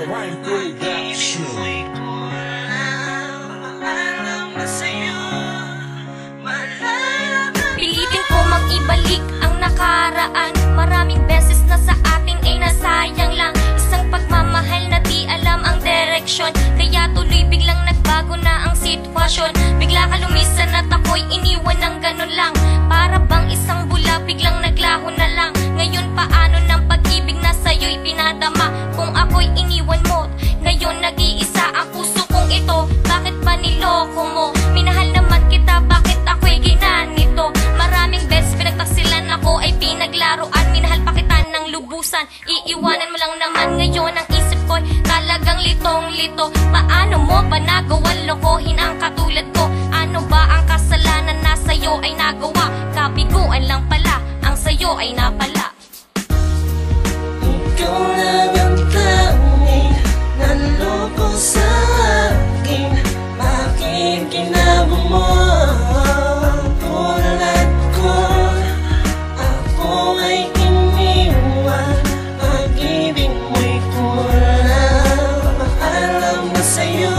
Rhyme Production. Pilitin ko mag-ibalik ang nakaraan. Maraming beses na sa atin ay nasayang lang. Isang pagmamahal na di alam ang direksyon, kaya tuloy biglang nagbago na ang sitwasyon. Bigla ka lumisan at ako'y iniwan ng ganun lang. Para bang isang bula biglang naglaho na lang. Ngayon paano ng pag-ibig na sa'yo'y pinadama? Kung ako'y iniwan mo, ngayon nag-iisa ang puso kong ito. Bakit ba niloko mo? Minahal naman kita, bakit ako'y ginanito? Maraming beses pinagtaksilan ako ay pinaglaruan. Minahal pa kita ng lubusan, iiwanan mo lang naman. Ngayon ang isip ko'y talagang litong-lito. Paano mo ba nagawan lokohin ang katulad ko? Ano ba ang kasalanan na sa'yo ay nagawa? Kabiguan lang pala, ang sa'yo ay napala. Ikaw lang ang tanging nanloko sa akin. Bakit ginawa mo tulad ko? Ako ay iniwan, pag-ibig mo'y kulang. Paalam na sa'yo,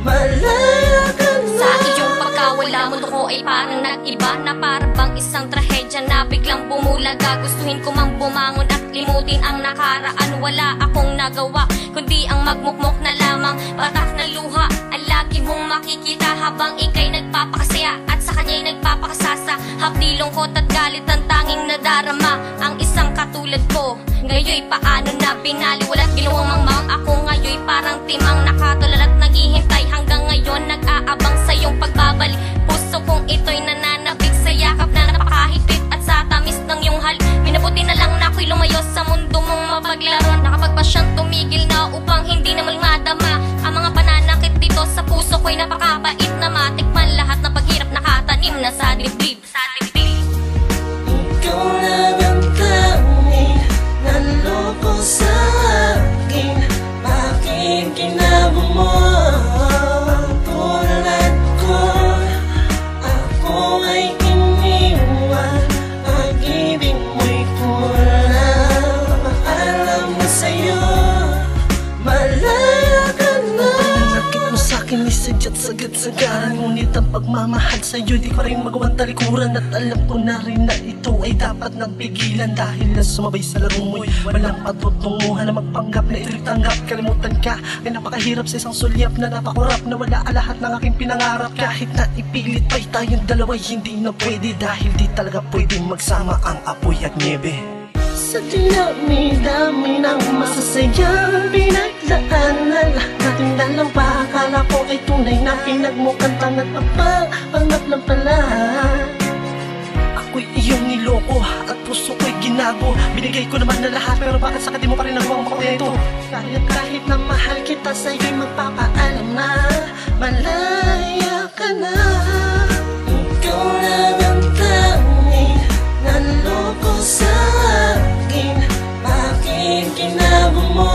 malaya ka na. Sa iyong pagkawala, mundo ko ay parang nag-iba. Na para bang isang trahedya na biglang bumulaga. Gustuhin ko mang bumangon at limutin ang nakaraan. Wala akong nagawa, kundi ang magmukmok na lamang. Patak na luha, ang lagi mong makikita habang ika'y nagpapakasaya at sa kanya'y nagpapakasasa. Hapdi lungkot at galit ang tanging nadarama. Ang isang katulad ko, ngayoy paano na binaliwala at ginawang mangmang. Ako ngayoy parang timang nakatulad at naghihintay. Hanggang ngayon nag-aabang sa iyong pagbabalik. Puso kong ito'y nananabig sa yakap na napakahigpit at sa tamis ng iyong hal. Minabuti na lang na ako'y lumayo sa mundo mong mapaglaro. Nakapagpasyang tumigil na upang hindi na madama ang mga pananakit dito sa puso ko'y napakabait na matikman lahat ng paghirap nakatanim na sa dibdib. Ikaw lang ang tanging nanloko sa akin. Bakit ginawa mo tulad ko? Ako ay iniwan, pag-ibig mo'y kulang. Paalam na sa'yo, malaya ka na. Nanakit mo sa'kin ay sadya't sagad-sagaran. Ngunit ang pagmamahal sa'yo di ko rin magawang talikuran. At alam ko na rin na ito ay dapat nang pigilan. Dahil na sumabay sa laro mo'y walang patutunguhan na magpanggap na ito'y tanggap. Kalimutan ka ay napakahirap sa isang sulyap na napakurap na wala lahat ng aking pinangarap. Kahit na ipilit pa'y tayong dalawa'y hindi na pwede. Dahil di talaga pwedeng magsama ang apoy at niebe. Sa dinami-dami ng masasayang pinagdaanan natin dalawa, akala ko ay tunay na pinagmukhang at pangat lang pala. Ako'y iyong niloko at puso ko'y ginago. Binigay ko naman na lahat, pero bakit sakit mo pa rin nagawang makontento? Kahit na mahal kita, sa'yo'y magpapaalam na malaya ka na. Ikaw lang ang tanging nanloko sa akin. Bakit ginawa mo